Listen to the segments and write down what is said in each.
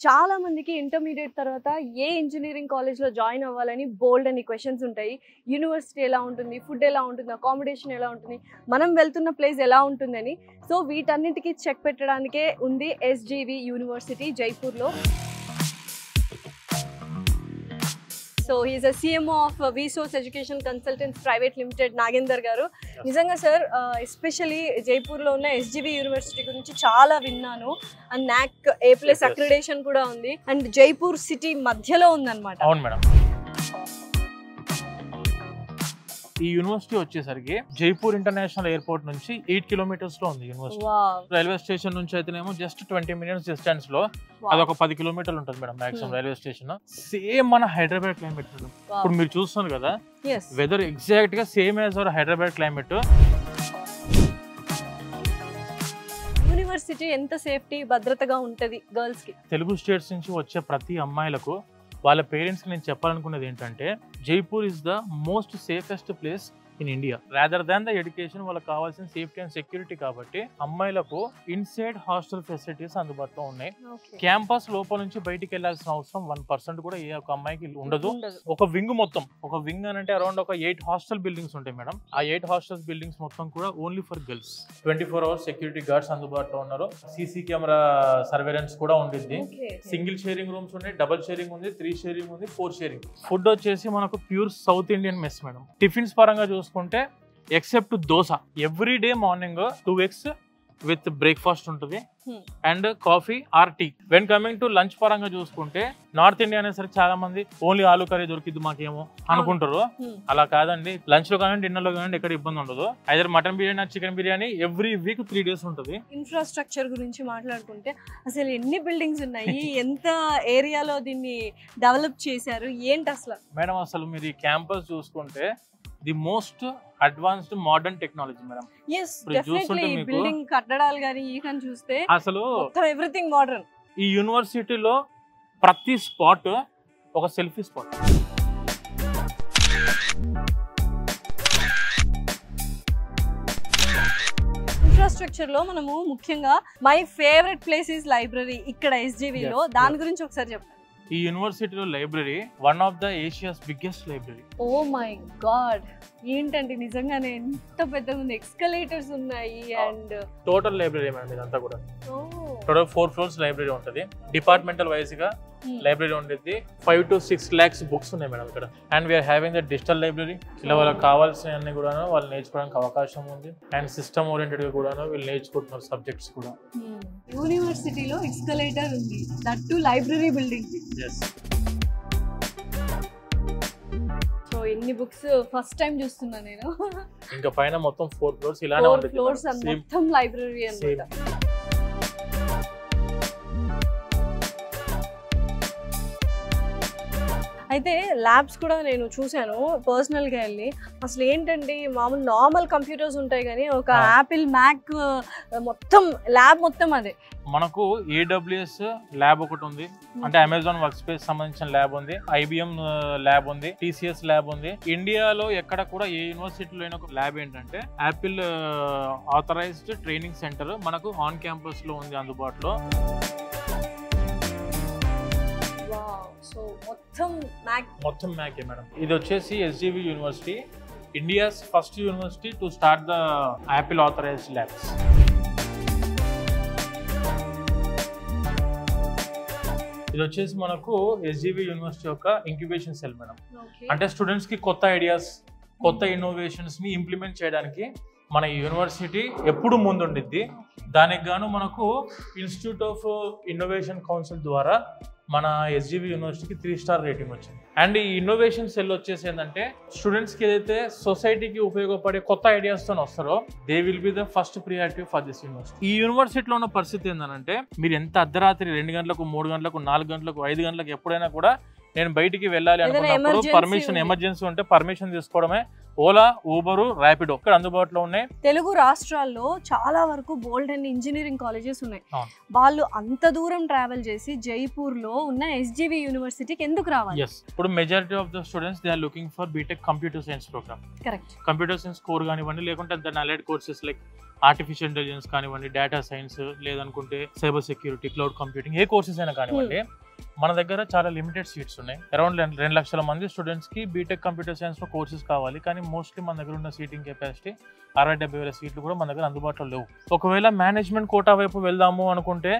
చాలా మందికి ఇంటర్మీడియట్ తర్వాత ఏ ఇంజనీరింగ్ కాలేజ్లో జాయిన్ అవ్వాలని బోల్డ్ అని క్వశ్చన్స్ ఉంటాయి. యూనివర్సిటీ ఎలా ఉంటుంది, ఫుడ్ ఎలా ఉంటుంది, అకామిడేషన్ ఎలా ఉంటుంది, మనం వెళ్తున్న ప్లేస్ ఎలా ఉంటుందని. సో వీటన్నిటికీ చెక్ పెట్టడానికే ఉంది SGV యూనివర్సిటీ జైపూర్లో. So he is a CMO of Vsauce education consultants private limited Nagender గారు. నిజంగా సార్, ఎస్పెషలీ జైపూర్లో ఉన్న SGV యూనివర్సిటీ గురించి చాలా విన్నాను. అండ్ NAC A+ అక్రిడేషన్ కూడా ఉంది. అండ్ జైపూర్ సిటీ మధ్యలో ఉందన్నమాట. అవును మేడం. ఈ యూనివర్సిటీ వచ్చేసరికి జైపూర్ ఇంటర్నేషనల్ ఎయిర్పోర్ట్ నుంచి 8 కిలోమీటర్స్ లో ఉంది యూనివర్సిటీ. రైల్వే స్టేషన్ నుంచి అయితేనేమో జస్ట్ 20 మినిట్స్ డిస్టెన్స్ లో అదొక 10 కిలోమీటర్లు ఉంటుంది madam maximum railway station. Same మన హైదరాబాద్ క్లైమేట్. ఇప్పుడు మీరు చూస్తున్నారు కదా, వెదర్ ఎగ్జాక్ట్ గా same as our Hyderabad climate. University ఎంత సేఫ్టీ భద్రతగా ఉంటది గర్ల్స్ కి? తెలుగు స్టేట్స్ నుంచి వచ్చే ప్రతి అమ్మాయిలకు వాళ్ళ పేరెంట్స్కి నేను చెప్పాలనుకున్నది ఏంటంటే, Jaipur is the most safest place in India. Rather than the education, వాళ్ళకి కావాల్సిన సేఫ్టీ అండ్ సెక్యూరిటీ. కాబట్టి అమ్మాయిలకు ఇన్సైడ్ హాస్టల్ ఫెసిలిటీస్ అందుబాటులో ఉన్నాయి. క్యాంపస్ లోపల నుంచి బయటికి వెళ్లాల్సిన అవసరం 1% కూడా ఏ ఒక అమ్మాయికి ఉండదు. ఒక వింగ్ మొత్తం, ఒక వింగ్ అని అంటే అరౌండ్ ఒక 8 హాస్టల్ బిల్డింగ్స్ ఉంటాయి మేడం. ఆ 8 హాస్టల్ బిల్డింగ్స్ మొత్తం కూడా only for girls. 24 hours security guards అందుబాటులో ఉన్నారు. CC కెమెరా సర్వేలెన్స్ కూడా ఉండిద్ది. సింగిల్ షేరింగ్ రూమ్స్ ఉన్నాయి, డబుల్ షేరింగ్ ఉంది, 3 షేరింగ్ ఉంది, 4 షేరింగ్. ఫుడ్ వచ్చేసి మనకు pure south Indian mess madam. Tiffins పరంగా చూసుకుంటే except dosa, every day morning 2 eggs with breakfast ఉంటుంది and coffee or tea. When coming to lunch పరంగా చూసుకుంటే నార్త్ ఇండియా అనేసరికి చాలా మంది ఓన్లీ ఆలూ కర్రీ దొరికిద్ది మాకేమో అనుకుంటారు. అలా కాదండి. లంచ్ లో కానీ డిన్నర్ లో కానీ ఎక్కడ ఇబ్బంది ఉండదు. Either mutton biryani, chicken biryani every week 3 days ఉంటుంది. ఇన్ఫ్రాస్ట్రక్చర్ గురించి మాట్లాడుకుంటే అసలు ఎన్ని బిల్డింగ్స్ ఉన్నాయి, ఎంత ఏరియాలో దీన్ని డెవలప్ చేశారు, ఏంటి అసలు? మేడం అసలు మీరు ఈ క్యాంపస్ చూసుకుంటే the most advanced modern technology madam. yes definitely building కట్టడాలు గాని ఈ కన్ చూస్తే అసలు మొత్తం ఎవ్రీథింగ్ మోడర్న్. ఈ యూనివర్సిటీలో ప్రతి స్పాట్ ఒక సెల్ఫీ స్పాట్. ఇన్ఫ్రాస్ట్రక్చర్ లో మనము ముఖ్యంగా my favourite place is library ఇక్కడ SGV లో. దాని గురించి ఒకసారి చెప్పండి. ఈ యూనివర్సిటీలో library one of the Asia's biggest library. Oh my God, ఏంటంటే నిజంగానే ఎంత పెద్దగా ఉంది. ఎక్స్కలేటర్స్ ఉన్నాయి అండ్ టోటల్ లైబ్రరీ మేడం ఇదంతా కూడా. టోటల్ 4 floors లైబ్రరీ ఉంటుంది. డిపార్ట్మెంటల్ వైజ్ గా లైబ్రరీ ఉంటుంది. 5 to 6 lakhs బుక్స్ ఉన్నాయి మేడం ఇక్కడ. And we are having the digital library. ఇలా వాళ్ళకి కావాల్సిన అన్ని కూడా వాళ్ళు నేర్చుకోవడానికి అవకాశం ఉంది. అండ్ సిస్టమ్ ఓరియంటెడ్ గా కూడా వీళ్ళు నేర్చుకుంటున్నారు సబ్జెక్ట్స్ కూడా. యూనివర్సిటీలో ఎక్స్కలేటర్ ఉంది, that to library building. So ఎన్ని బుక్స్ ఫస్ట్ టైం చూస్తున్నా నేను. ఇంకా పైన మొత్తం 4 floors ఇలానే ఉంటుంది. 4 floors మొత్తం లైబ్రరీ అన్నమాట. అయితే ల్యాబ్స్ కూడా నేను చూశాను పర్సనల్గా వెళ్ళి. అసలు ఏంటండి, మామూలు నార్మల్ కంప్యూటర్స్ ఉంటాయి కానీ ఒక యాపిల్ మ్యాక్ మొత్తం ల్యాబ్ మొత్తం అదే. మనకు AWS ల్యాబ్ ఒకటి ఉంది, అంటే అమెజాన్ వర్క్ స్పేస్ సంబంధించిన ల్యాబ్ ఉంది, IBM ల్యాబ్ ఉంది, TCS ల్యాబ్ ఉంది. ఇండియాలో ఎక్కడ కూడా ఏ యూనివర్సిటీలో అయినా ఒక ల్యాబ్ ఏంటంటే యాపిల్ ఆథరైజ్డ్ ట్రైనింగ్ సెంటర్ మనకు ఆన్ క్యాంపస్ లో ఉంది అందుబాటులో. సో మొత్తం మ్యాకే మేడం. ఇది వచ్చేసి SGV university, India's first university to start the Apple authorised labs. ఇది వచ్చేసి మనకు SGV యూనివర్సిటీ యొక్క ఇంక్యుబేషన్ సెల్ మేడం. అంటే స్టూడెంట్స్ కి కొత్త ఐడియాస్, కొత్త ఇన్నోవేషన్స్ ని ఇంప్లిమెంట్ చేయడానికి మన యూనివర్సిటీ ఎప్పుడు ముందుండిద్ది. దానికి గాను మనకు ఇన్స్టిట్యూట్ ఆఫ్ ఇన్నోవేషన్ కౌన్సిల్ ద్వారా మన SGV యూనివర్సిటీకి 3 star రేటింగ్ వచ్చింది. అండ్ ఈ ఇన్నోవేషన్ సెల్ వచ్చేసి ఏంటంటే స్టూడెంట్స్కి ఏదైతే సొసైటీకి ఉపయోగపడే కొత్త ఐడియాస్తో వస్తారో they will be the first priority for this university. ఈ యూనివర్సిటీలో ఉన్న పరిస్థితి ఏంటంటే మీరు ఎంత అర్ధరాత్రి 2 గంటలకు, 3 గంటలకు, 4 గంటలకు, 5 గంటలకు ఎప్పుడైనా కూడా నేను బయటికి వెళ్ళాలి అనుకున్నప్పుడు emergency పర్మిషన్ ఉంది. ఎమర్జెన్సీ ఉంటే పర్మిషన్ తీసుకోవడమే ఓలా, ఊబరు, ర్యాపిడో ఇక్కడ అందుబాటులో ఉన్నాయి. తెలుగు రాష్ట్రాల్లో చాలా వరకు బోల్డ్ అండ్ ఇంజనీరింగ్ కాలేజెస్ ఉన్నాయి. అవును. వాళ్ళు అంత దూరం ట్రావెల్ చేసి జైపూర్ లో ఉన్న SGV యూనివర్సిటీకి ఎందుకు రావాలి? ఎస్, ఇప్పుడు majority of the students they are looking for BTech computer science programme. Correct. Computer science core కానివ్వండి, లేకుంటే దాని allied courses like artificial intelligence కానివ్వండి, డేటా సైన్స్, లేదనుకుంటే సైబర్ సెక్యూరిటీ, క్లౌడ్ కంప్యూటింగ్, ఏ కోర్సెస్ అయినా కానివ్వండి, మన దగ్గర చాలా లిమిటెడ్ సీట్స్ ఉన్నాయి. అరౌండ్ 2 లక్షల మంది స్టూడెంట్స్ కి బీటెక్ కంప్యూటర్ సైన్స్ లో కోర్సెస్ కావాలి. కానీ మోస్ట్లీ మన దగ్గర ఉన్న సీటింగ్ కెపాసిటీ 60-70 సీట్లు కూడా మన దగ్గర అందుబాటులో లేవు. ఒకవేళ మేనేజ్మెంట్ కోటా వైపు వెళ్దాము అనుకుంటే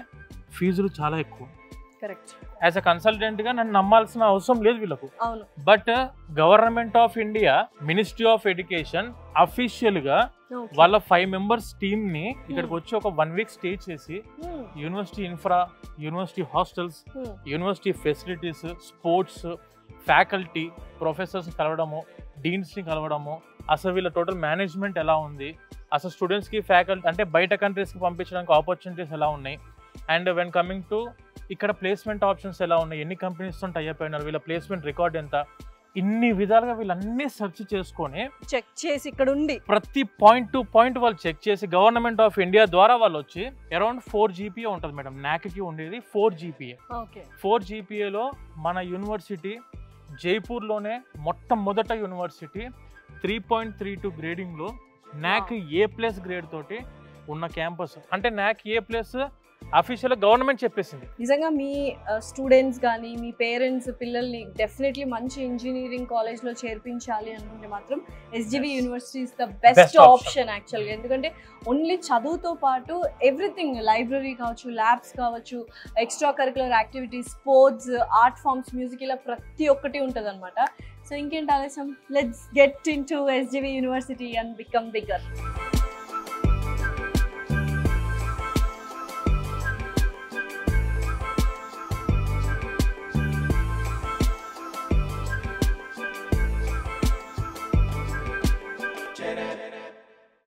ఫీజులు చాలా ఎక్కువ. కరెక్ట్. యాజ్ అ కన్సల్టెంట్ గా నన్ను నమ్మాల్సిన అవసరం లేదు వీళ్ళకు. అవును. But government of India, ministry of education official గా వాళ్ళ 5 మెంబర్స్ టీమ్ ని ఇక్కడికి వచ్చి ఒక 1 వీక్ స్టే చేసి university infra, university hostels, university facilities, sports, faculty, professors కలవడము, డీన్స్ ని కలవడము, అసలు వీళ్ళ టోటల్ మేనేజ్మెంట్ ఎలా ఉంది, అసలు స్టూడెంట్స్ కి ఫ్యాకల్టీ అంటే బయట కంట్రీస్ కి పంపించడానికి ఆపర్చునిటీస్ ఎలా ఉన్నాయి, అండ్ వెన్ కమింగ్ టు ఇక్కడ ప్లేస్మెంట్ ఆప్షన్స్ ఎలా ఉన్నాయి, ఎన్ని కంపెనీస్ తో టై అయిపోయినారు, వీళ్ళ ప్లేస్మెంట్ రికార్డ్ ఎంత, ఇన్ని విధాలుగా వీళ్ళన్నీ సెర్చ్ చేసుకొని చెక్ చేసి ఇక్కడ ఉండి ప్రతి పాయింట్ టు పాయింట్ వాళ్ళు చెక్ చేసి గవర్నమెంట్ ఆఫ్ ఇండియా ద్వారా వాళ్ళు వచ్చి అరౌండ్ 4 GPA ఉంటుంది మేడం. నాక్కి ఉండేది 4 GPA. 4 GPAలో మన యూనివర్సిటీ జైపూర్లోనే మొట్టమొదట యూనివర్సిటీ 3.32 గ్రేడింగ్లో నాక్ A+ గ్రేడ్ తోటి ఉన్న క్యాంపస్. అంటే నాక్ A+ అఫీషియల్ గవర్నమెంట్ చెప్పేసింది. నిజంగా మీ స్టూడెంట్స్ కానీ మీ పేరెంట్స్ పిల్లల్ని డెఫినెట్లీ మంచి ఇంజనీరింగ్ కాలేజ్లో చేర్పించాలి అనుకుంటే మాత్రం SGV university is the best option యాక్చువల్గా. ఎందుకంటే ఓన్లీ చదువుతో పాటు ఎవ్రీథింగ్, లైబ్రరీ కావచ్చు, ల్యాబ్స్ కావచ్చు, extra curricular activities, sports, art forms, music, ఇలా ప్రతి ఒక్కటి ఉంటుంది అనమాట. సో ఇంకేంటి ఆలస్యం, let's get into SGV university and become bigger.